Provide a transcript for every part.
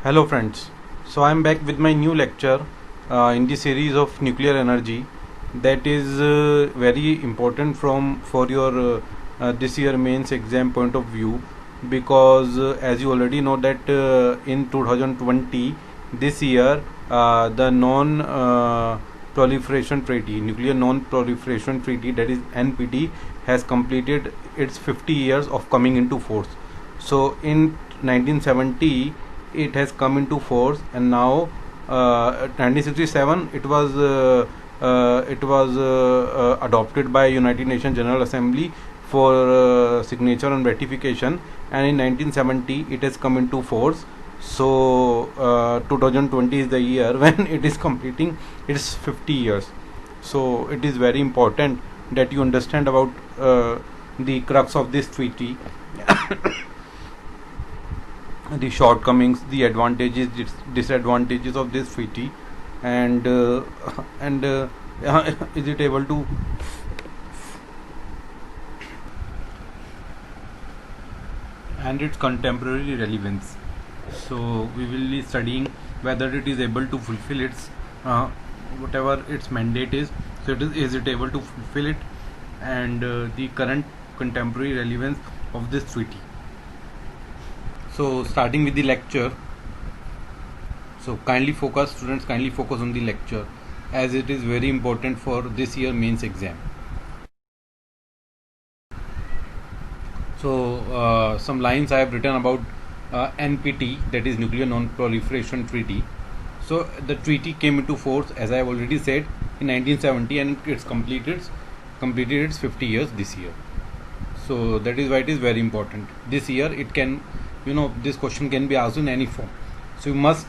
Hello friends, so I am back with my new lecture in the series of nuclear energy that is very important for your this year mains exam point of view, because as you already know that in 2020 this year the non proliferation treaty, nuclear non proliferation treaty, that is NPT, has completed its 50 years of coming into force. So in 1970 it has come into force, and now 1967 it was adopted by United Nations General Assembly for signature and ratification, and in 1970 it has come into force. So 2020 is the year when it is completing its 50 years. So it is very important that you understand about the crux of this treaty, the shortcomings, the advantages, disadvantages of this treaty, and is it able to and its contemporary relevance. So we will be studying whether it is able to fulfill its whatever its mandate is. So is it able to fulfill it, and the current contemporary relevance of this treaty. So starting with the lecture. So kindly focus, students, kindly focus on the lecture, as it is very important for this year mains exam. So some lines I have written about NPT, that is Nuclear Non-Proliferation Treaty. So the treaty came into force, as I have already said, in 1970, and it's completed its 50 years this year. So that is why it is very important. This year it can, this question can be asked in any form. So you must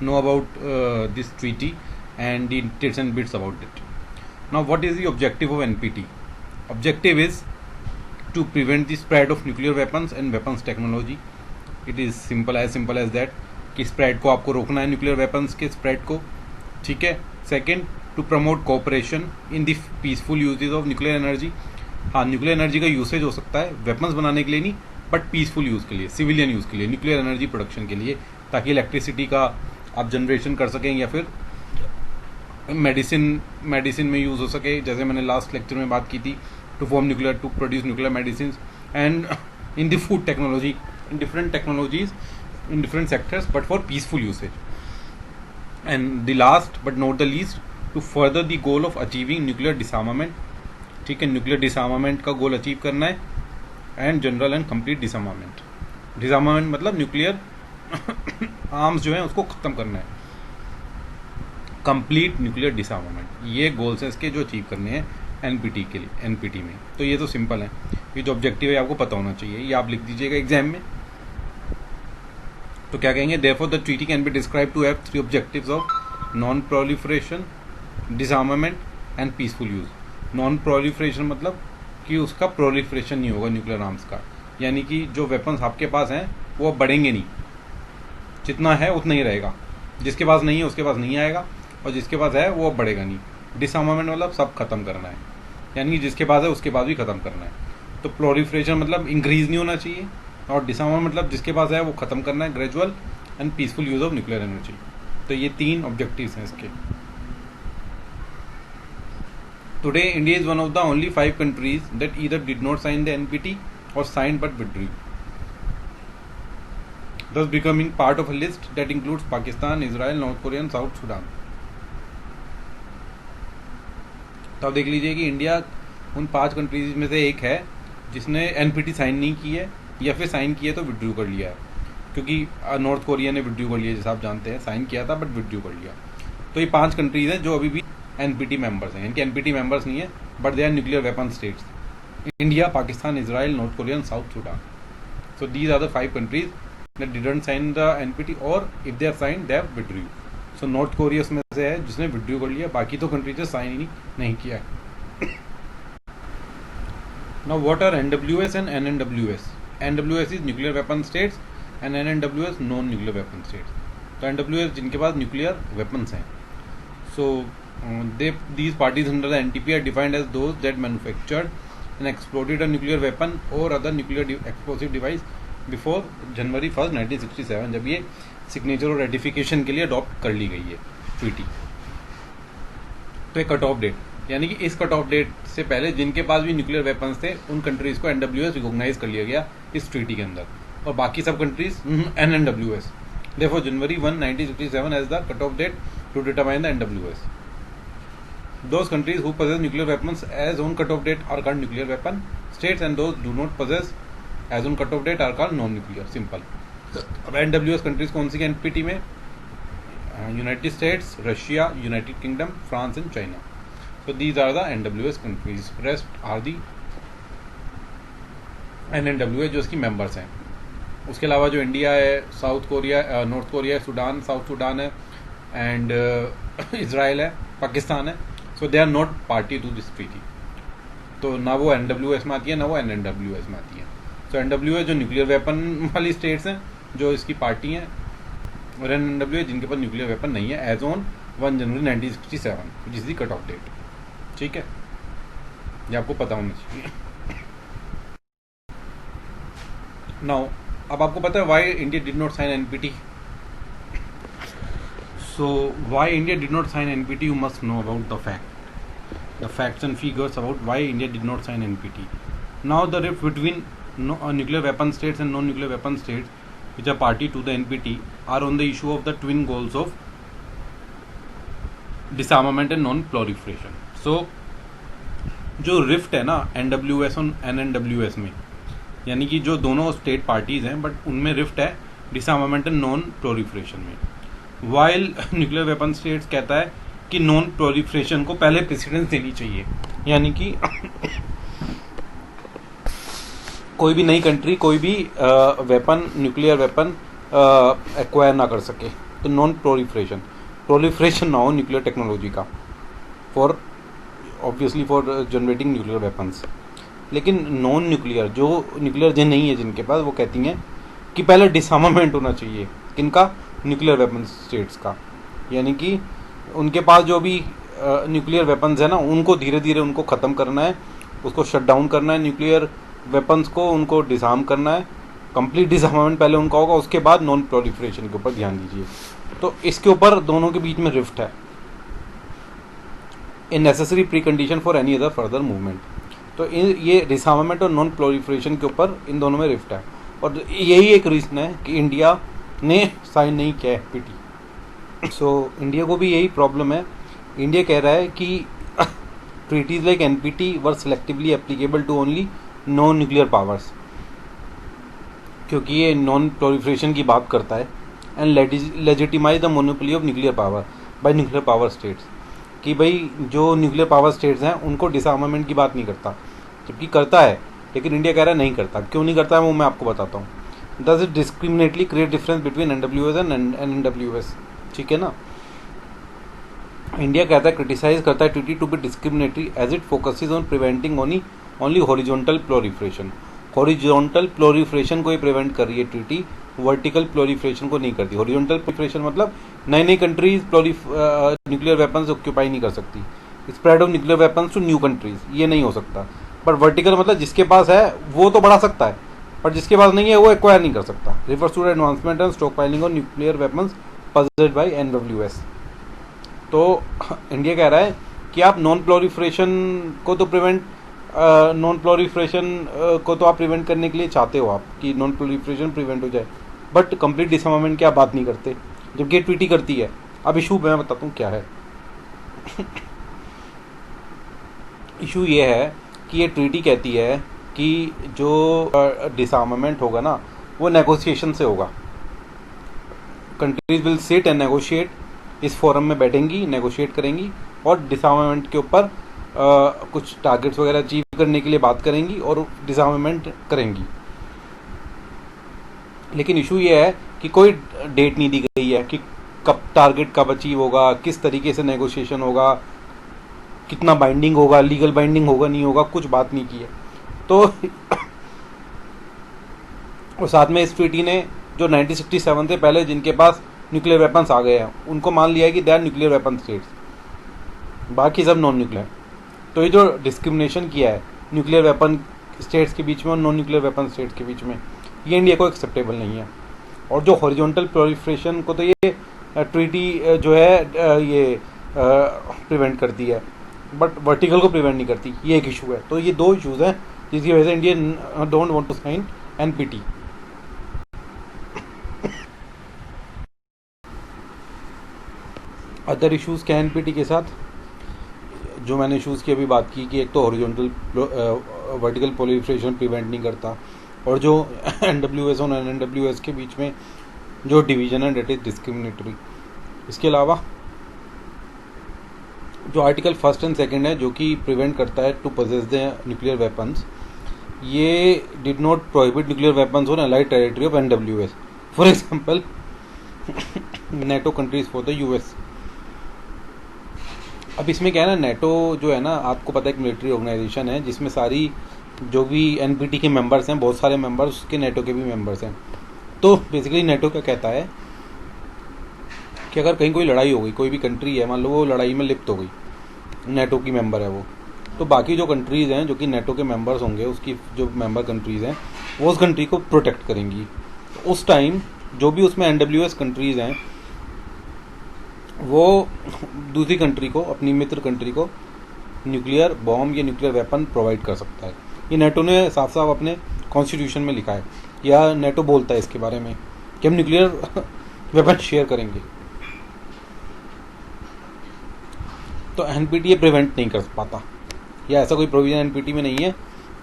know about this treaty and the bits and bits about it. Now, what is the objective of NPT? Objective is to prevent the spread of nuclear weapons and weapons technology. It is simple as that कि spread को आपको रोकना है, nuclear weapons के spread को, ठीक है. Second, to promote cooperation in the peaceful usages of nuclear energy. हाँ, न्यूक्लियर एनर्जी का यूसेज हो सकता है वेपन्स बनाने के लिए नहीं, बट पीसफुल यूज़ के लिए, सिविलियन यूज़ के लिए, न्यूक्लियर एनर्जी प्रोडक्शन के लिए, ताकि इलेक्ट्रिसिटी का आप जनरेशन कर सकें या फिर मेडिसिन में यूज़ हो सके, जैसे मैंने लास्ट लेक्चर में बात की थी, to produce nuclear medicine, and in the food technology, in different technologies, in different sectors, but for peaceful usage. And the last but not the least, to further the goal of achieving nuclear disarmament. ठीक है, nuclear डिसआर्मामेंट का goal achieve करना है, and general and complete डिसआर्मामेंट. डिसआर्मामेंट मतलब nuclear arms जो है उसको खत्म करना है. कंप्लीट न्यूक्लियर डिसआर्मामेंट, ये गोल्स हैं इसके जो अचीव करने हैं एनपीटी के लिए, एनपीटी में. तो ये तो सिंपल है, ये जो ऑब्जेक्टिव है आपको पता होना चाहिए, ये आप लिख दीजिएगा एग्जाम में. तो क्या कहेंगे, therefore the treaty can be describe to have 3 objectives of non proliferation, disarmament and peaceful use. Non proliferation मतलब कि उसका प्रोलिफरेशन नहीं होगा न्यूक्लियर आर्म्स का, यानी कि जो वेपन्स आपके पास हैं वो बढ़ेंगे नहीं, जितना है उतना ही रहेगा. जिसके पास नहीं है उसके पास नहीं आएगा, और जिसके पास है वो बढ़ेगा नहीं. डिसआर्मामेंट मतलब सब खत्म करना है, यानी कि जिसके पास है उसके पास भी खत्म करना है. तो प्रोलिफरेशन मतलब इंक्रीज नहीं होना चाहिए, और डिसआर्मामेंट मतलब जिसके पास है वो खत्म करना है, gradual and peaceful use of nuclear energy. तो ये 3 ऑब्जेक्टिव्स हैं इसके. Today India is one of the only 5 countries that either did not sign the NPT or sign but withdrew, thus becoming part of a list that includes Pakistan, Israel, North Korea and South Sudan. तो आप देख लीजिए कि India उन 5 countries में से एक है जिसने एनपीटी साइन नहीं की है, या फिर साइन किया तो विड्रू कर लिया है. क्योंकि नॉर्थ कोरिया ने विड्रू कर लिया, जैसे आप जानते हैं, साइन किया था बट विड्रू कर लिया. तो ये 5 कंट्रीज हैं जो अभी भी एनपीटी मेंबर्स हैं, यानी कि एनपीटी मेंबर्स नहीं है but they are nuclear weapon states. India, Pakistan, Israel, North Korea and South Sudan. So these are the 5 countries that didn't sign the NPT, or if they are signed they have withdrew. So North Korea उसमें से है जिसने withdraw कर लिया, बाकी तो countries ने sign ही नहीं किया है. Now what are NWS and NNWS? NWS is nuclear weapon states and NNWS non nuclear weapon states. तो NWS जिनके पास न्यूक्लियर वेपन्स हैं. So these parties under the NTP are defined as those that manufactured and exploded a nuclear weapon or other nuclear explosive device before January 1 1967, जब ये signature और ratification के लिए adopt कर ली गई है ट्रीटी। तो एक कट ऑफ डेट, यानी कि इस कट ऑफ डेट से पहले जिनके पास भी न्यूक्लियर वेपन्स थे उन कंट्रीज को NWS रिकॉग्नाइज कर लिया गया इस ट्रीटी के अंदर, और बाकी सब countries NNWS। Therefore, January 1, 1967 as the cutoff date to determine the NWS. Those countries who possess nuclear weapons as on cutoff date are called nuclear weapon states, and those do not possess as on cutoff date are called non-nuclear. Simple. अब NWS countries कौन सी NPT में? United States, Russia, United Kingdom, France and China. So these are the NWS countries. Rest are the NNWS जो इसकी members हैं। उसके अलावा जो India है, साउथ कोरिया, नॉर्थ कोरिया है, सूडान, साउथ सूडान है, एंड इसराइल है, पाकिस्तान है। So they are not party to this treaty. तो ना वो NWS में आती है, ना वो NNWS में आती है। सो NWS जो न्यूक्लियर वेपन वाली स्टेट्स हैं जो इसकी पार्टी हैं, और NNWS जिनके पास न्यूक्लियर वेपन नहीं है एज ऑन 1 जनवरी 1967 which is the cut off date. ठीक है, ये आपको पता होना चाहिए। नाउ अब आपको पता है why India did not sign NPT। So why India did not sign NPT, you must know about the facts and figures about why India did not sign NPT. Now the rift between nuclear weapon states and non-nuclear weapon states which are party to the NPT are on the issue of the twin goals of disarmament and non-proliferation. So जो rift है ना NWS और NNWS में, यानी कि जो दोनों state parties हैं बट उनमें रिफ्ट है डिसआर्मामेंट एंड नॉन प्रोलिफरेशन में। वाइल न्यूक्लियर वेपन स्टेट्स कहता है कि नॉन प्रोलिफरेशन को पहले प्रेसिडेंस देनी चाहिए, यानी कि कोई भी नई कंट्री कोई भी वेपन न्यूक्लियर वेपन एक्वायर ना कर सके। तो नॉन प्रोलिफरेशन ना हो न्यूक्लियर टेक्नोलॉजी का for obviously for generating nuclear weapons. लेकिन नॉन न्यूक्लियर जो न्यूक्लियर जिन नहीं है जिनके पास, वो कहती हैं कि पहले डिसआर्मामेंट होना चाहिए। किनका? न्यूक्लियर वेपन स्टेट्स का। यानी कि उनके पास जो भी न्यूक्लियर वेपन्स है ना, उनको धीरे धीरे उनको ख़त्म करना है, उसको शट डाउन करना है, न्यूक्लियर वेपन्स को उनको डिसआर्म करना है। कंप्लीट डिसआर्मामेंट पहले उनका होगा, उसके बाद नॉन प्रोलिफरेशन के ऊपर ध्यान दीजिए। तो इसके ऊपर दोनों के बीच में रिफ्ट है, a necessary pre condition for any other further movement. तो ये डिसआर्मामेंट और नॉन प्रोलिफरेशन के ऊपर इन दोनों में रिफ्ट है, और यही एक रीज़न है कि इंडिया ने साइन नहीं किया NPT। सो इंडिया को भी यही प्रॉब्लम है। इंडिया कह रहा है कि treaties like NPT were selectively applicable to only non nuclear powers, क्योंकि ये नॉन प्रोलिफरेशन की बात करता है, and legitimize the monopoly of nuclear power by nuclear power states, कि भाई जो न्यूक्लियर पावर स्टेट्स हैं उनको डिसआर्मामेंट की बात नहीं करता, जबकि करता है। लेकिन इंडिया कह रहा है नहीं करता। क्यों नहीं करता है वो मैं आपको बताता हूँ। Does it discriminately create difference between NWS and NNWS। ठीक है ना। इंडिया कहता है, क्रिटिसाइज करता है treaty to be discriminatory as it focuses on preventing only horizontal proliferation. Horizontal proliferation को ही प्रिवेंट कर रही है ट्रीटी, वर्टिकल प्रोलिफरेशन को नहीं करती। हॉरिजॉन्टल प्रोलिफरेशन मतलब नई नई कंट्रीज न्यूक्लियर वेपन्स ऑक्यूपाई नहीं कर सकती। Spread of nuclear weapons to new countries, ये नहीं हो सकता। पर वर्टिकल मतलब जिसके पास है वो तो बढ़ा सकता है, पर जिसके पास नहीं है वो एक्वायर नहीं कर सकता। Refers to the advancement and stockpiling of nuclear weapons possessed by NWS। तो इंडिया कह रहा है कि आप नॉन प्रोलिफरेशन को तो आप प्रिवेंट करने के लिए चाहते हो, आप कि नॉन प्रोलिफरेशन प्रिवेंट हो जाए, बट कंप्लीट डिसआर्मामेंट की आप बात नहीं करते, जबकि ये ट्रीटी करती है। अब इशू मैं बताता हूँ क्या है। इशू ये है कि ये ट्रीटी कहती है कि जो डिसआर्मामेंट होगा ना वो नेगोशिएशन से होगा। Countries will sit and negotiate, इस फोरम में बैठेंगी, नेगोशिएट करेंगी और डिसआर्मामेंट के ऊपर कुछ टारगेट्स वगैरह अचीव करने के लिए बात करेंगी और डिसआर्मामेंट करेंगी। लेकिन इशू ये है कि कोई डेट नहीं दी गई है कि कब टारगेट कब अचीव होगा, किस तरीके से नेगोशिएशन होगा, कितना बाइंडिंग होगा, लीगल बाइंडिंग होगा नहीं होगा, कुछ बात नहीं की है। तो और साथ में इस ट्रीटी ने जो 1967 से पहले जिनके पास न्यूक्लियर वेपन्स आ गए हैं उनको मान लिया है कि they are nuclear weapon states, बाकी सब नॉन न्यूक्लियर। तो ये जो डिस्क्रिमिनेशन किया है न्यूक्लियर वेपन स्टेट्स के बीच में और नॉन न्यूक्लियर वेपन स्टेट्स के बीच में, ये इंडिया को एक्सेप्टेबल नहीं है। और जो हॉरिजॉन्टल प्रोलिफरेशन को तो ये ट्रीटी जो है ये प्रिवेंट करती है, बट वर्टिकल को प्रिवेंट नहीं करती। ये एक इशू है। तो ये दो इशूज़ हैं जिसकी वजह से India don't want to sign NPT. Other issues क्या एनपीटी के साथ, जो मैंने इशूज़ की अभी बात की कि एक तो हॉरिजॉन्टल वर्टिकल प्रोलिफरेशन प्रिवेंट नहीं करता, और जो एनडब्ल्यूएस और एनएनडब्ल्यूएस के बीच में जो डिवीजन है डेट इज डिस्क्रिमिनेटरी। इसके अलावा जो आर्टिकल 1 एंड 2 है जो कि प्रिवेंट करता है to possess the nuclear weapons, ये did not prohibit nuclear weapons on allied territory of NWS, for example NATO countries for the US. अब इसमें क्या है ना, नेटो जो है ना, आपको पता है एक मिलिट्री ऑर्गेनाइजेशन है जिसमें सारी जो भी एनपीटी के मेंबर्स हैं, बहुत सारे मेंबर्स उसके नेटो के भी मेंबर्स हैं। तो बेसिकली नेटो क्या कहता है कि अगर कहीं कोई लड़ाई हो गई, कोई भी कंट्री है, मान लो वो लड़ाई में लिप्त हो गई, नेटो की मेंबर है वो, तो बाकी जो कंट्रीज़ हैं जो कि नेटो के मेंबर्स होंगे, उसकी जो मेंबर कंट्रीज़ हैं वो उस कंट्री को प्रोटेक्ट करेंगी। तो उस टाइम जो भी उसमें एनडब्ल्यूएस कंट्रीज़ हैं वो दूसरी कंट्री को, अपनी मित्र कंट्री को न्यूक्लियर बॉम्ब या न्यूक्लियर वेपन प्रोवाइड कर सकता है। ये नेटो ने साफ साफ अपने कॉन्स्टिट्यूशन में लिखा है, या नेटो बोलता है इसके बारे में कि हम न्यूक्लियर वेपन शेयर करेंगे। तो एनपीटी ये प्रिवेंट नहीं कर पाता, या ऐसा कोई प्रोविजन एनपीटी में नहीं है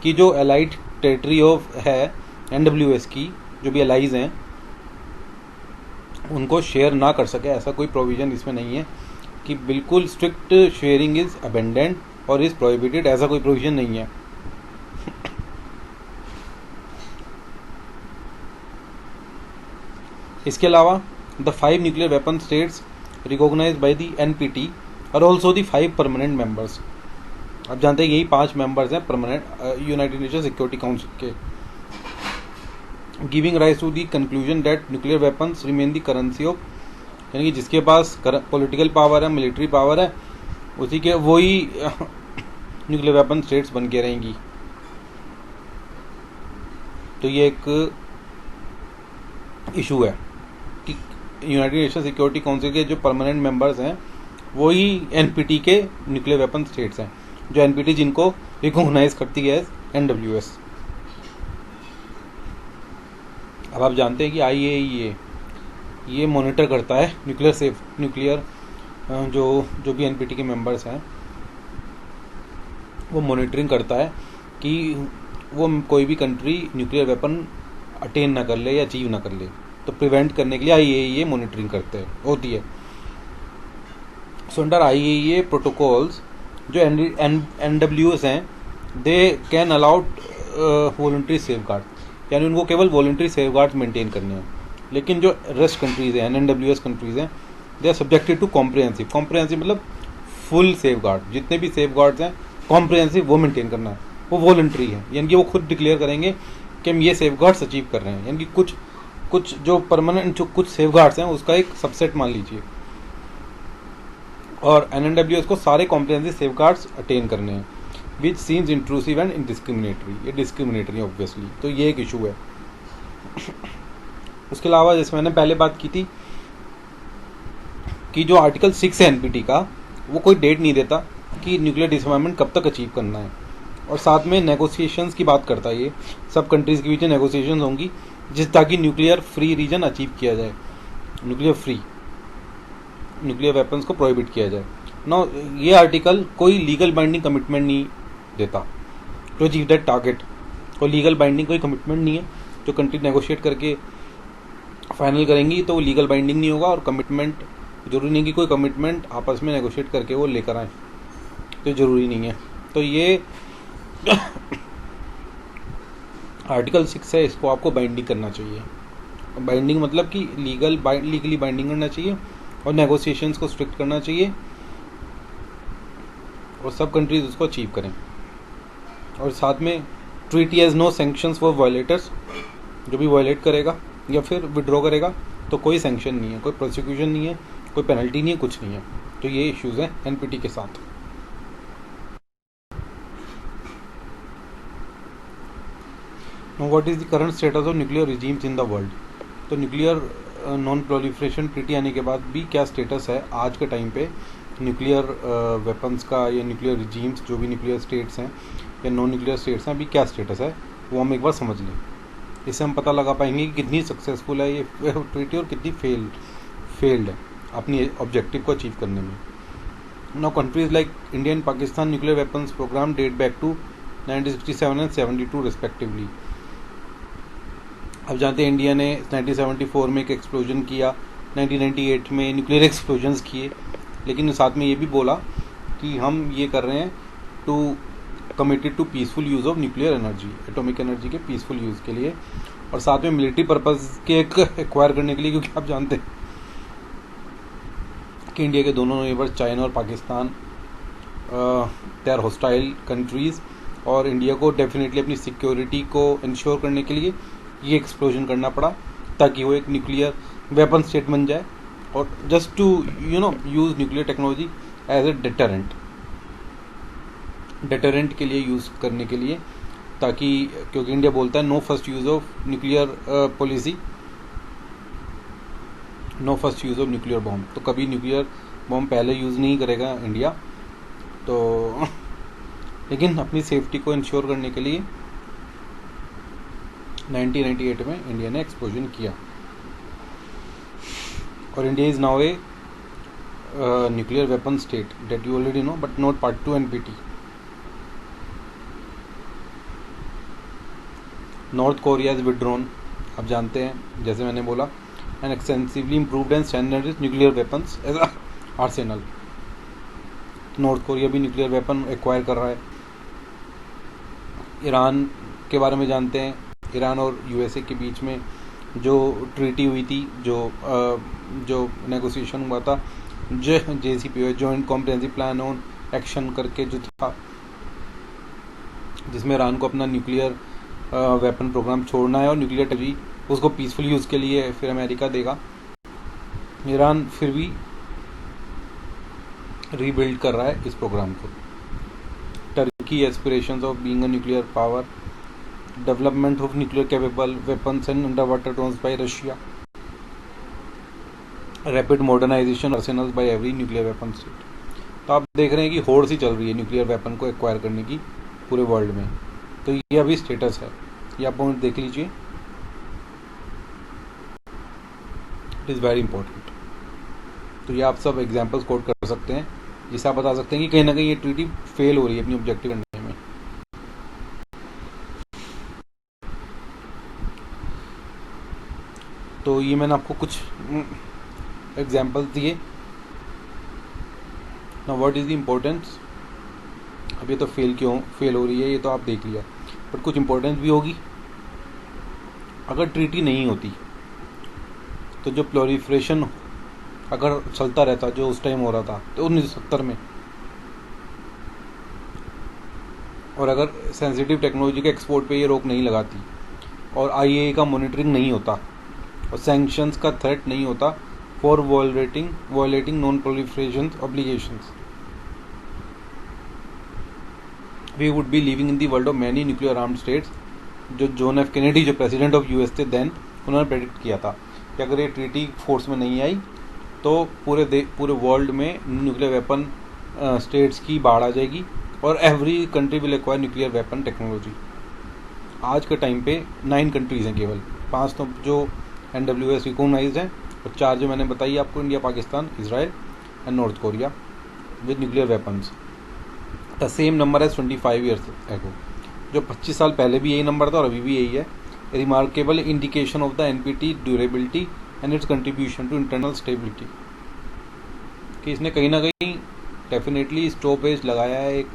कि जो एलाइड टेरिटरी ऑफ है एनडब्ल्यूएस की, जो भी एलाइज हैं, उनको शेयर ना कर सके। ऐसा कोई प्रोविजन इसमें नहीं है कि बिल्कुल स्ट्रिक्ट शेयरिंग इज अबेंडेंड और इज प्रोहिबिटेड, ऐसा कोई प्रोविजन नहीं है। इसके अलावा the 5 nuclear weapon states recognised by the NPT और ऑल्सो द 5 परमानेंट मेंबर्स। आप जानते हैं यही 5 मेंबर्स हैं permanent United Nation Security Council के, giving rise to the conclusion that nuclear weapons remain the currency of, यानी कि जिसके पास पॉलिटिकल पावर है, मिलिट्री पावर है, उसी के वही न्यूक्लियर वेपन स्टेट्स बन के रहेंगी। तो ये एक इशू है कि यूनाइटेड नेशन सिक्योरिटी काउंसिल के जो परमानेंट मेंबर्स हैं वही एनपीटी के न्यूक्लियर वेपन स्टेट्स हैं, जो एनपीटी जिनको रिकॉग्नाइज करती है एनडब्ल्यूएस। अब आप जानते हैं कि आईएईए ये मॉनिटर करता है न्यूक्लियर जो भी एनपीटी के मेंबर्स हैं, वो मॉनिटरिंग करता है कि वो कोई भी कंट्री न्यूक्लियर वेपन अटेन ना कर ले या अचीव ना कर ले। तो प्रिवेंट करने के लिए आईएईए मॉनिटरिंग होती है। सो अंडर आईएईए प्रोटोकॉल्स जो एनडब्ल्यूएस हैं, they can allowed voluntary safeguard, यानी उनको केवल वॉलंटरी सेफगार्ड्स मेंटेन करने हैं। लेकिन जो रेस्ट कंट्रीज हैं, एनडब्ल्यूएस कंट्रीज हैं, they are subjected to comprehensive मतलब फुल सेफगार्ड। जितने भी सेफगार्ड्स हैं कॉम्प्रिहेंसिव वो मेंटेन करना है, वो वॉलंटरी है, यानी कि वो खुद डिक्लेयर करेंगे कि हम ये सेफगार्ड्स अचीव कर रहे हैं। यानी कि कुछ जो परमानेंट जो कुछ सेफगार्ड्स हैं उसका एक सबसेट मान लीजिए, और एनडब्ल्यूएस को सारे कॉम्प्रिहेंसिव सेफगार्ड्स अटेन करने हैं, which seems intrusive and discriminatory. ये डिस्क्रिमिनेटरी ऑब्वियसली, तो ये एक इशू है। उसके अलावा जैसे मैंने पहले बात की थी कि जो आर्टिकल 6 है एनपीटी का, वो कोई डेट नहीं देता कि न्यूक्लियर डिसआर्मामेंट कब तक अचीव करना है, और साथ में नेगोशिएशंस की बात करता है। ये सब कंट्रीज के बीच में नेगोशिएशंस होंगी जिस ताकि न्यूक्लियर फ्री रीजन अचीव किया जाए, न्यूक्लियर वेपन्स को प्रोहिबिट किया जाए। ना ये आर्टिकल कोई लीगल बाइंडिंग कमिटमेंट नहीं देता टू अचीव दैट टारगेट। कोई लीगल बाइंडिंग कोई कमिटमेंट नहीं है, जो कंट्री नेगोशिएट करके फाइनल करेंगी तो वो लीगल बाइंडिंग नहीं होगा। और कमिटमेंट जरूरी नहीं कि कोई कमिटमेंट आपस में नेगोशिएट करके वो लेकर आए, तो जरूरी नहीं है। तो ये आर्टिकल 6 है, इसको आपको बाइंडिंग करना चाहिए। बाइंडिंग मतलब कि लीगली बाइंडिंग करना चाहिए, और नेगोशिएशंस को स्ट्रिक्ट करना चाहिए, और सब कंट्रीज उसको अचीव करें। और साथ में treaty has no sanctions for violators, जो भी वायलेट करेगा या फिर विड्रॉ करेगा तो कोई सैंक्शन नहीं है, कोई प्रोसिक्यूशन नहीं है, कोई पेनल्टी नहीं है, कुछ नहीं है। तो ये इश्यूज़ हैं एनपीटी के साथ। What is the current status of nuclear regimes in the world. तो न्यूक्लियर नॉन प्रोलिफरेशन ट्रीटी आने के बाद भी क्या स्टेटस है आज के टाइम पे न्यूक्लियर वेपन्स का, या न्यूक्लियर रिजीम्स जो भी न्यूक्लियर स्टेट्स हैं या नॉन न्यूक्लियर स्टेट्स हैं, अभी क्या स्टेटस है वो हम एक बार समझ लें। इससे हम पता लगा पाएंगे कि कितनी सक्सेसफुल है ये ट्रीटी और कितनी फेल्ड है अपनी ऑब्जेक्टिव को अचीव करने में। Now countries like India and Pakistan nuclear weapons program date back to 1967 and 72 respectively. अब जानते हैं इंडिया ने 1974 में एक एक्सप्लोजन किया, 1998 में न्यूक्लियर एक्सप्लोजन्स किए, लेकिन साथ में ये भी बोला कि हम ये कर रहे हैं to committed to peaceful use of nuclear energy, atomic energy के पीसफुल यूज़ के लिए, और साथ में मिलिट्री पर्पज़ के एक्वायर करने के लिए, क्योंकि आप जानते हैं कि इंडिया के दोनों नेबर्स चाइना और Pakistan they are hostile countries, और इंडिया को डेफिनेटली अपनी सिक्योरिटी को इंश्योर करने के लिए ये एक्सप्लोजन करना पड़ा ताकि वो एक न्यूक्लियर वेपन स्टेट बन जाए, और just to use nuclear technology as a deterrent के लिए यूज़ करने के लिए, ताकि क्योंकि इंडिया बोलता है no first use of nuclear policy, no first use of nuclear bomb. तो कभी न्यूक्लियर बॉम्ब पहले यूज़ नहीं करेगा इंडिया, तो लेकिन अपनी सेफ्टी को इंश्योर करने के लिए 1998 में इंडिया ने एक्सप्लोजन किया, और India is now a nuclear weapon state that you already know but not part to NPT। North Korea is withdrawn, आप जानते हैं, जैसे मैंने बोला, and extensively improved and standardised nuclear weapons as arsenal. North Korea भी nuclear weapon acquire कर रहा है। ईरान के बारे में जानते हैं, ईरान और USA के बीच में जो ट्रीटी हुई थी, जो नेगोशिएशन हुआ था, JCPOA, joint comprehensive plan on action करके जो था, जिसमें ईरान को अपना न्यूक्लियर वेपन प्रोग्राम छोड़ना है और न्यूक्लियर टेक्नोलॉजी उसको पीसफुल यूज़ के लिए फिर अमेरिका देगा। ईरान फिर भी रीबिल्ड कर रहा है इस प्रोग्राम को। Turkey aspirations of being a nuclear power, development of nuclear capable weapons and under water drones by Russia, rapid modernisation arsenals by every nuclear weapon state. तो आप देख रहे हैं कि होड़ सी चल रही है न्यूक्लियर वेपन को एक्वायर करने की पूरे वर्ल्ड में। तो ये अभी स्टेटस है, ये आप पॉइंट देख लीजिए, इट इज़ वेरी इंपॉर्टेंट। तो ये आप सब एग्जाम्पल्स कोट कर सकते हैं, जिससे आप बता सकते हैं कि कहीं ना कहीं ये ट्रीटी फेल हो रही है अपनी ऑब्जेक्टिव करने में। तो ये मैंने आपको कुछ एग्जाम्पल्स दिए। Now what is the importance. अब ये तो फेल हो रही है, ये तो आप देख लिया, बट कुछ इम्पोर्टेंस भी होगी। अगर ट्रीटी नहीं होती तो जो प्रोलिफरेशन अगर चलता रहता जो उस टाइम हो रहा था तो 1970 में, और अगर सेंसिटिव टेक्नोलॉजी के एक्सपोर्ट पे ये रोक नहीं लगाती, और IAEA का मॉनिटरिंग नहीं होता, और सैंक्शंस का थ्रेट नहीं होता for violating non proliferation obligations, we would be living in the world of many nuclear armed states. जो जॉन F कैनेडी जो प्रेसिडेंट ऑफ US थे देन, उन्होंने प्रेडिक्ट किया था कि अगर ये ट्रीटी फोर्स में नहीं आई तो पूरे वर्ल्ड में न्यूक्लियर वेपन स्टेट्स की बाढ़ आ जाएगी, और every country will acquire nuclear weapon technology. आज के टाइम पे 9 कंट्रीज़ हैं केवल, 5 तो जो NWS रिकॉग्नाइज्ड हैं, और 4 जो मैंने बताई आपको, India, Pakistan, Israel and north Korea with nuclear weapons. The same number है 25 ईयर्स एगो, जो 25 साल पहले भी यही नंबर था और अभी भी यही है। Remarkable indication of the NPT durability and its contribution to internal stability, कि इसने कहीं ना कहीं डेफिनेटली स्टॉपेज लगाया है, एक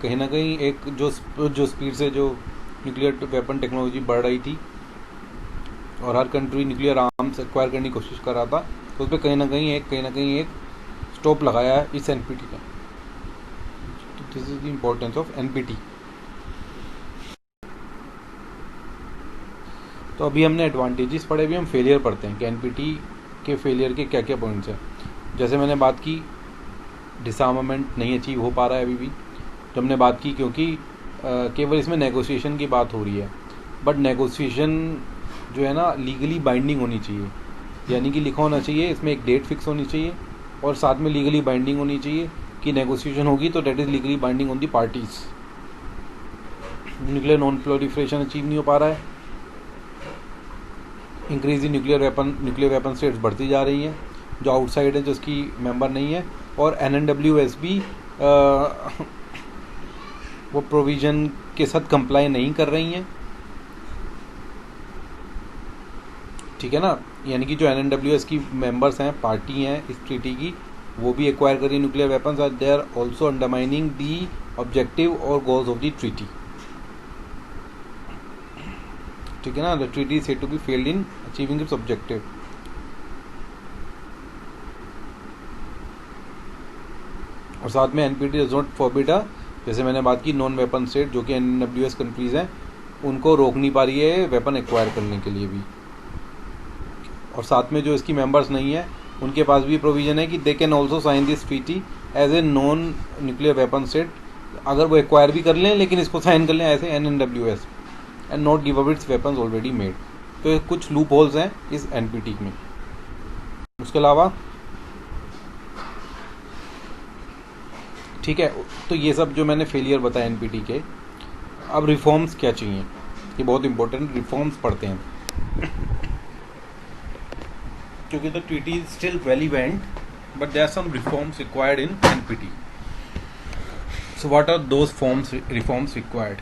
कहीं ना कहीं एक जो स्पीड से जो न्यूक्लियर वेपन टेक्नोलॉजी बढ़ रही थी और हर कंट्री न्यूक्लियर आर्म्स एक्वायर करने की कोशिश कर रहा था, तो उस पर कहीं ना कहीं एक स्टॉप लगाया है इस NPT ने। This is the importance of NPT। तो अभी हमने एडवांटेजेस पढ़े, अभी हम फेलियर पढ़ते हैं कि NPT के फेलियर के क्या क्या पॉइंट्स हैं। जैसे मैंने बात की, डिसआर्मामेंट नहीं अचीव हो पा रहा है अभी भी, जो हमने बात की, क्योंकि केवल इसमें नेगोशिएशन की बात हो रही है, बट नेगोशिएशन जो है ना लीगली बाइंडिंग होनी चाहिए, यानी कि लिखा होना चाहिए, इसमें एक डेट फिक्स होनी चाहिए और साथ में लीगली बाइंडिंग होनी चाहिए कि नेगोशिएशन होगी तो that is legally binding on the parties. Nuclear non proliferation achieve नहीं हो पा रहा है, increase in nuclear weapon states बढ़ती जा रही हैं जो आउटसाइड है, जो उसकी मेंबर नहीं है, और NNWS भी वो प्रोविज़न के साथ कंप्लाई नहीं कर रही हैं, ठीक है ना। यानी कि जो NNWS की मेंबर्स हैं, पार्टी हैं इस ट्रीटी की, वो भी एक्वायर कर रही है न्यूक्लियर वेपन्स, और they are also undermining the objective और गोल्स ऑफ द ट्रीटी, ठीक है ना। The treaty is said to be failed in achieving its objective. और साथ में NPT डज नॉट फॉरबिड, जैसे मैंने बात की, नॉन वेपन स्टेट जो कि NWS कंट्रीज हैं उनको रोक नहीं पा रही है वेपन एक्वायर करने के लिए भी, और साथ में जो इसकी मेंबर्स नहीं है उनके पास भी प्रोविजन है कि they can also sign this treaty as a non nuclear weapon state, अगर वो एक्वायर भी कर लें लेकिन इसको साइन कर लें ऐसे NNWS and not give up it's weapons already made. तो कुछ लूप होल्स हैं इस NPT में। उसके अलावा ठीक है, तो ये सब जो मैंने फेलियर बताया NPT के। अब रिफॉर्म्स क्या चाहिए, ये बहुत इंपॉर्टेंट, रिफॉर्म्स पढ़ते हैं क्योंकि the treaty is still relevant but there are some reforms required in NPT। So what are those reforms required?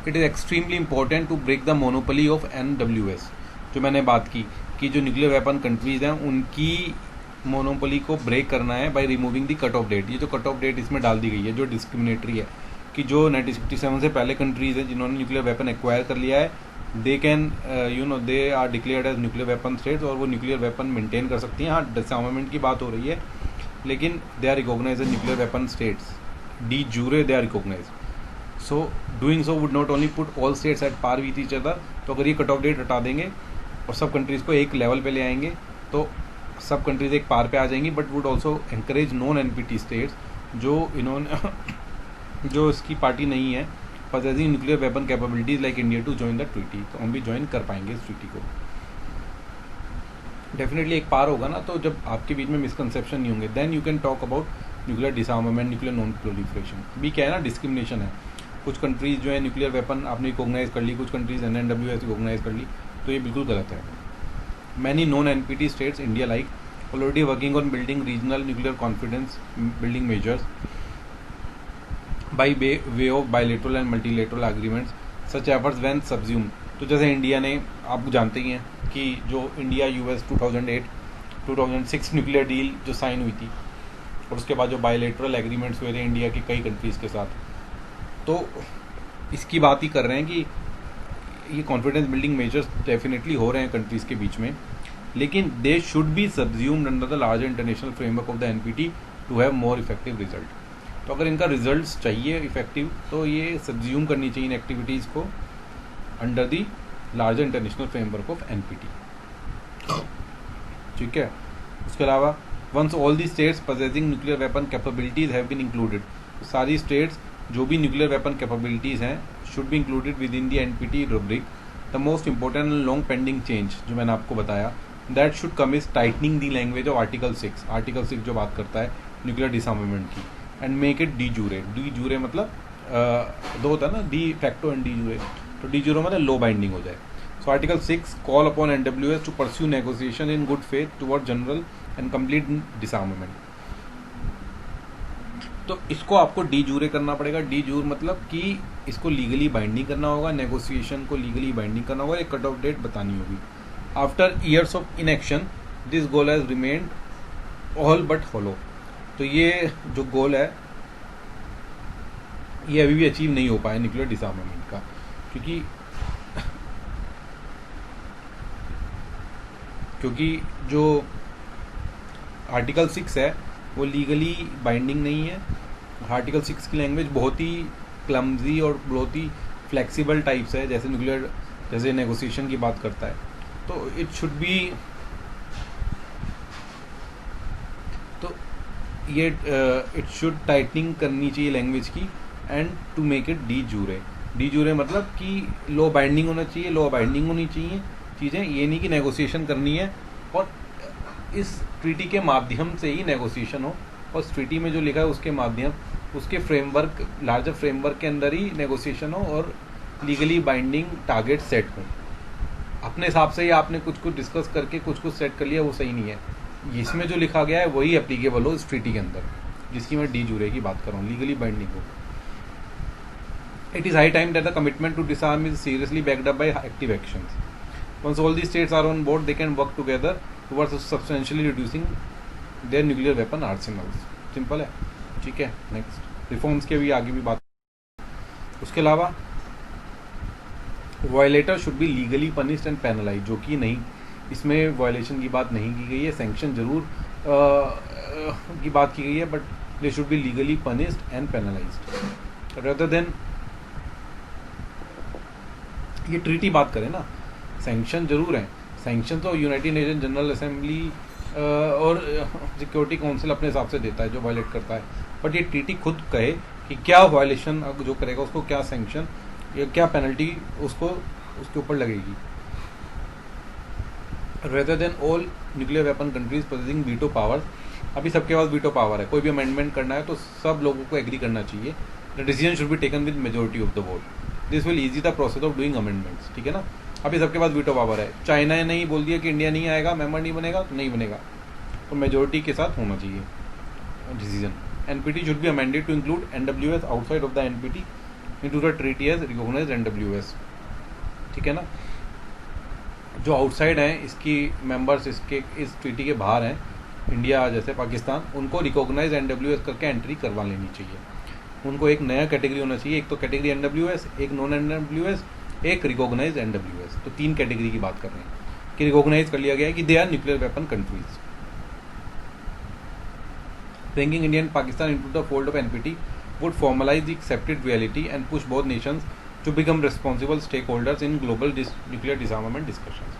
It is extremely important to break the monopoly of NWS। जो मैंने बात की कि जो nuclear weapon countries हैं उनकी monopoly को break करना है by removing the cut off date. ये जो कट ऑफ डेट इसमें डाल दी गई है जो डिस्क्रिमिनेटरी है, कि जो 1967 से पहले कंट्रीज हैं जिन्होंने न्यूक्लियर वेपन एक्वायर कर लिया है, they can they are declared as nuclear weapon states, और वो न्यूक्लियर वेपन मेंटेन कर सकती हैं। हाँ, डिसआर्मामेंट की बात हो रही है, लेकिन they are recognise as nuclear weapon states, de jure they are recognise. So doing so would not only put all states at par with each other, तो अगर ये कट ऑफ डेट हटा देंगे और सब कंट्रीज़ को एक लेवल पे ले आएंगे तो सब कंट्रीज एक पार पे आ जाएंगी, but would also encourage non NPT states जो इन्होंने जो इसकी पार्टी नहीं है possessing nuclear weapon capabilities like India to join the treaty, तो हम भी ज्वाइन कर पाएंगे इस ट्रीटी को। डेफिनेटली एक पार होगा ना, तो जब आपके बीच में मिसकंसेप्शन नहीं होंगे, then you can talk about nuclear disarmament, nuclear non proliferation. भी क्या है ना, डिस्क्रिमिनेशन है, कुछ कंट्रीज जो है न्यूक्लियर वेपन आपने रिकॉग्नाइज कर ली, कुछ कंट्रीज NNWS रिकॉग्नाइज कर ली, तो ये बिल्कुल गलत है। Many non-NPT states, India like, already working on building regional nuclear confidence building measures by way of bilateral and multilateral agreements. Such efforts when subsumed. तो जैसे इंडिया ने, आप जानते ही हैं कि जो इंडिया US 2006 न्यूक्लियर डील जो साइन हुई थी, और उसके बाद जो बायलेटरल एग्रीमेंट्स हुए थे इंडिया के कई कंट्रीज़ के साथ, तो इसकी बात ही कर रहे हैं कि ये कॉन्फिडेंस बिल्डिंग मेजर्स डेफिनेटली हो रहे हैं कंट्रीज़ के बीच में, लेकिन they should be subsumed under the larger international framework of the NPT to have more effective result. तो अगर इनका रिजल्ट्स चाहिए इफेक्टिव, तो ये सबज्यूम करनी चाहिए इन एक्टिविटीज़ को under the larger international framework of NPT, ठीक है। उसके अलावा once all the states possessing nuclear weapon capabilities have been included, सारी स्टेट्स जो भी न्यूक्लियर वेपन कैपेबिलिटीज़ हैं should be included within the NPT rubric. The most important and long pending change जो मैंने आपको बताया, that should come is tightening the language of Article 6। Article 6 जो बात करता है न्यूक्लियर डिसआर्मामेंट की, and make it de jure। de jure मतलब दो होता है ना, de facto and de jure, तो de jure मतलब लो बाइंडिंग हो जाए। So Article 6 call upon NWS to pursue negotiation in good faith toward general and complete disarmament। तो इसको आपको डी जूरे करना पड़ेगा। डी जूर मतलब कि इसको लीगली बाइंडिंग करना होगा, नेगोशिएशन को लीगली बाइंडिंग करना होगा, एक कट ऑफ डेट बतानी होगी। After years of inaction this goal has remained all but hollow. तो ये जो गोल है ये अभी भी अचीव नहीं हो पाया न्यूक्लियर डिसआर्मामेंट का, क्योंकि जो आर्टिकल 6 है वो लीगली बाइंडिंग नहीं है। आर्टिकल 6 की लैंग्वेज बहुत ही क्लमजी और बहुत ही फ्लेक्सिबल टाइप्स है, जैसे नेगोशिएशन की बात करता है, तो इट शुड बी, तो ये इट शुड टाइटनिंग करनी चाहिए लैंग्वेज की, and to make it de jure. De jure मतलब कि लो बाइंडिंग होना चाहिए, लो बाइंडिंग होनी चाहिए चीज़ें, ये नहीं कि नेगोशिएशन करनी है और इस ट्रीटी के माध्यम से ही नेगोशिएशन हो, और इस ट्रीटी में जो लिखा है उसके माध्यम, उसके फ्रेमवर्क, लार्जर फ्रेमवर्क के अंदर ही नेगोशिएशन हो और लीगली बाइंडिंग टारगेट सेट हो। अपने हिसाब से ही आपने कुछ डिस्कस करके कुछ सेट कर लिया, वो सही नहीं है। इसमें जो लिखा गया है वही एप्लीकेबल हो इस ट्रीटी के अंदर, जिसकी मैं डी जूरे की बात कर रहा हूँ, लीगली बाइंडिंग हो। It is high time that the commitment to disarm is seriously backed up by active actions. Once all the states are on board, they can work together towards substantially reducing their nuclear weapon arsenals. Simple है, ठीक है। Next reforms के भी आगे भी बात। उसके अलावा violator should be legally punished and penalise, जो कि नहीं, इसमें वायलेशन की बात नहीं की गई है, सैंक्शन जरूर की बात की गई है, but they should B legally punished and penalised rather than. ये ट्रीटी बात करें ना, सैंक्शन जरूर हैं, सैंक्शन तो यूनाइटेड नेशन जनरल असेंबली और सिक्योरिटी काउंसिल अपने हिसाब से देता है जो वायलेट करता है, बट ये ट्रीटी खुद कहे कि क्या वायलेशन जो करेगा उसको क्या सैंक्शन या क्या पेनल्टी उसको उसके ऊपर लगेगी। Rather than all nuclear weapon countries possessing veto power, अभी सबके पास वीटो पावर है, कोई भी अमेंडमेंट करना है तो सब लोगों को एग्री करना चाहिए। The decision should be taken with majority of the vote, this will easy the process of doing amendments, ठीक है ना। अभी सबके पास वीटो पावर है, चाइना ने नहीं बोल दिया कि इंडिया नहीं आएगा, मेंबर नहीं बनेगा तो नहीं बनेगा, तो मेजोरिटी के साथ होना चाहिए decision. NPT should be amended to include NWS outside of the NPT into the treaty as recognised NWS, ठीक है ना। जो आउटसाइड हैं इसकी मेंबर्स, इसके इस ट्रीटी के बाहर हैं, इंडिया जैसे पाकिस्तान, उनको रिकॉग्नाइज एनडब्ल्यूएस करके एंट्री करवा लेनी चाहिए। उनको एक नया कैटेगरी होना चाहिए, एक तो कैटेगरी एनडब्ल्यूएस, एक नॉन एनडब्ल्यूएस, एक रिकॉग्नाइज एनडब्ल्यूएस, तो 3 कैटेगरी की बात कर रहे हैं कि रिकॉग्नाइज कर लिया गया है कि they are nuclear weapon countries. Bringing India and Pakistan into the fold of NPT would formalize the accepted reality and push both nations to become responsible stakeholders in global nuclear disarmament discussions.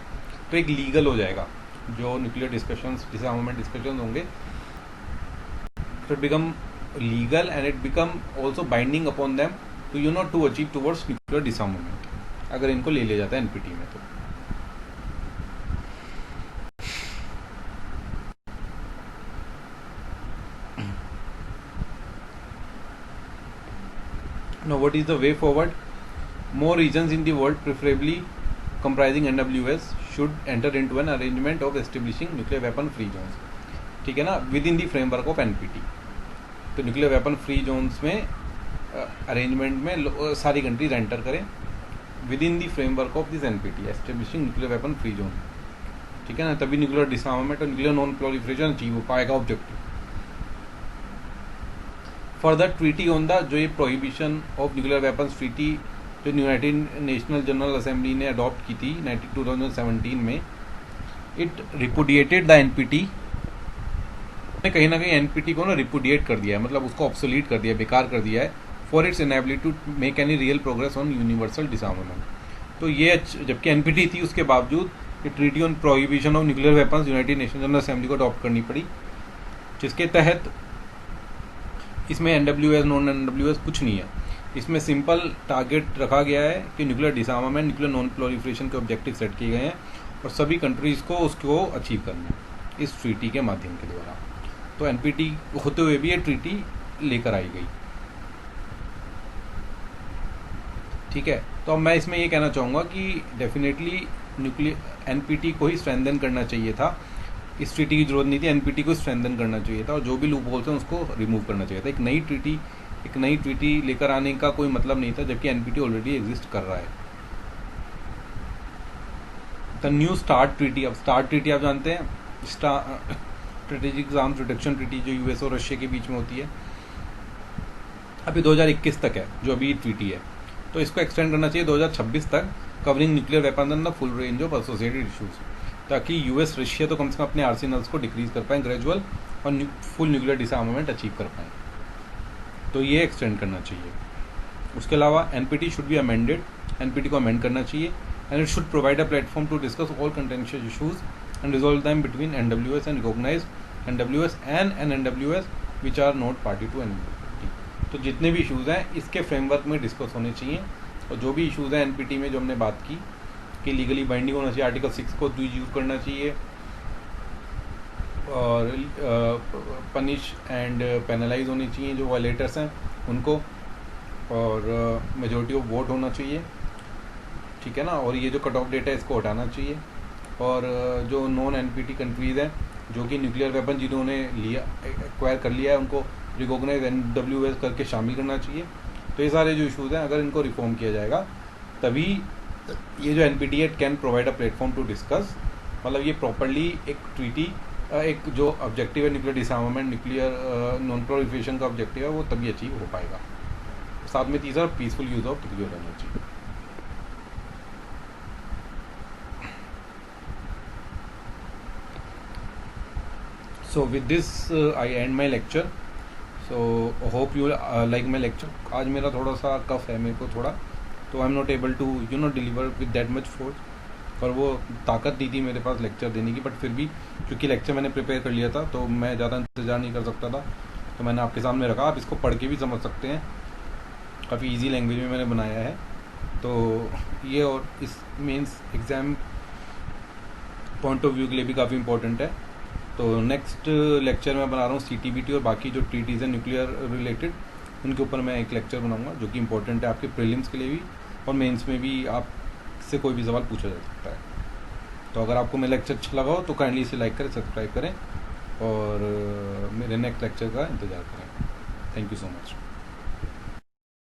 तो एक legal हो जाएगा जो nuclear discussions, डिसआर्मामेंट discussions होंगे, तो it become legal and it become also binding upon them to achieve towards nuclear disarmament, अगर इनको ले लिया जाता है एनपीटी में। तो now what is the way forward? More regions in the world, preferably comprising NWS, should enter into an arrangement of establishing nuclear weapon free zones, ठीक है ना, with in the framework of NPT. तो nuclear weapon free zones में arrangement में सारी countries enter करें with in the framework of this NPT, establishing nuclear weapon free zone, ठीक है ना, तभी न्यूक्लियर डिसआर्मामेंट और न्यूक्लियर नॉन प्रोलिफरेशन अचीव हो पाएगा objective. Further treaty on the, जो ये prohibition of nuclear weapons treaty जो यूनाइटेड नेशनल जनरल असेंबली ने अडॉप्ट की थी 2017 में, इट रिपुडिएटेड द एनपीटी, ने कहीं ना कहीं एनपीटी को ना रिपुडिएट कर दिया है, मतलब उसको ऑब्सोलीट कर दिया, बेकार कर दिया है, for its inability to make any real progress on universal disarmament. तो ये जबकि एनपीटी थी उसके बावजूद ये treaty on prohibition of nuclear weapons United National General Assembly को अडॉप्ट करनी पड़ी, जिसके तहत इसमें एनडब्ल्यूएस नॉन एनडब्ल्यूएस कुछ नहीं है, इसमें सिंपल टारगेट रखा गया है कि nuclear disarmament, nuclear non proliferation के ऑब्जेक्टिव सेट किए गए हैं और सभी कंट्रीज़ को उसको अचीव करना है इस ट्रीटी के माध्यम के द्वारा। तो एनपीटी होते हुए भी ये ट्रीटी लेकर आई गई, ठीक है। तो अब मैं इसमें ये कहना चाहूँगा कि डेफिनेटली न्यूक्लियर एनपीटी को ही स्ट्रेंथन करना चाहिए था, इस ट्रीटी की जरूरत नहीं थी, एनपीटी को स्ट्रेंथन करना चाहिए था और जो भी लूप होल्स हैं उसको रिमूव करना चाहिए था। एक नई ट्रीटी लेकर आने का कोई मतलब नहीं था, जबकि एनपीटी ऑलरेडी एग्जिस्ट कर रहा है। द न्यू स्टार्ट ट्रीटी, अब स्टार्ट ट्रीटी आप जानते हैं, स्ट्रेटेजिक आर्म्स रिडक्शन ट्रीटी जो यूएस और रशिया के बीच में होती है, अभी 2021 तक है जो अभी ट्रीटी है, तो इसको एक्सटेंड करना चाहिए 2026 तक, covering nuclear weapon and the full range of associated issues, ताकि यूएस रशिया तो कम से कम अपने आर्सेनल्स को डिक्रीज कर पाएँ ग्रेजुअल और फुल न्यूक्लियर डिसआर्मामेंट अचीव कर पाएँ, तो ये एक्सटेंड करना चाहिए। उसके अलावा NPT should be amended, NPT को अमेंड करना चाहिए and it should provide a platform to discuss all contentious issues and resolve them between NWS and recognise NWS and NWS which are not party to NPT. तो जितने भी issues हैं इसके framework में discuss होने चाहिए और जो भी इश्यूज़ हैं एनपीटी में जो हमने बात की कि लीगली बाइंडिंग होना चाहिए, आर्टिकल 6 को यूज़ करना चाहिए, और पनिश एंड पेनलाइज होनी चाहिए जो वायलेटर्स हैं उनको, और मेजॉरिटी ऑफ वोट होना चाहिए, ठीक है ना। और ये जो कट ऑफ डेट है इसको हटाना चाहिए, और जो नॉन एनपीटी कंट्रीज़ हैं जो कि न्यूक्लियर वेपन जिन्होंने लिया एक्वायर कर लिया है उनको रिकॉग्नाइज NWS करके शामिल करना चाहिए। तो ये सारे जो इशूज़ हैं अगर इनको रिफॉर्म किया जाएगा तभी ये जो NPT act can provide a platform to discuss, मतलब ये प्रॉपरली एक ट्रीटी, एक जो ऑब्जेक्टिव है nuclear disarmament, nuclear non proliferation का ऑब्जेक्टिव है वो तभी अचीव हो पाएगा। साथ में तीसरा peaceful use of nuclear energy. So with this I end my lecture. So hope you like my lecture. आज मेरा थोड़ा सा कफ है मेरे को थोड़ा, तो I am not able to deliver with that much force, और वो ताकत दी थी मेरे पास लेक्चर देने की, बट फिर भी क्योंकि लेक्चर मैंने प्रिपेयर कर लिया था तो मैं ज़्यादा इंतज़ार नहीं कर सकता था, तो मैंने आपके सामने रखा। आप इसको पढ़ के भी समझ सकते हैं, काफ़ी इजी लैंग्वेज में मैंने बनाया है। तो ये और इस mains exam point of view के लिए भी काफ़ी इंपॉर्टेंट है। तो नेक्स्ट लेक्चर मैं बना रहा हूँ CTBT और बाकी जो ट्रीटीज़ हैं न्यूक्लियर रिलेटेड उनके ऊपर मैं एक लेक्चर बनाऊंगा जो कि इंपॉर्टेंट है आपके प्रीलिम्स के लिए भी, और मेंस में भी आपसे कोई भी सवाल पूछा जा सकता है। तो अगर आपको मेरा लेक्चर अच्छा लगा हो तो काइंडली इसे लाइक करें, सब्सक्राइब करें, और मेरे नेक्स्ट लेक्चर का इंतज़ार करें। Thank you so much.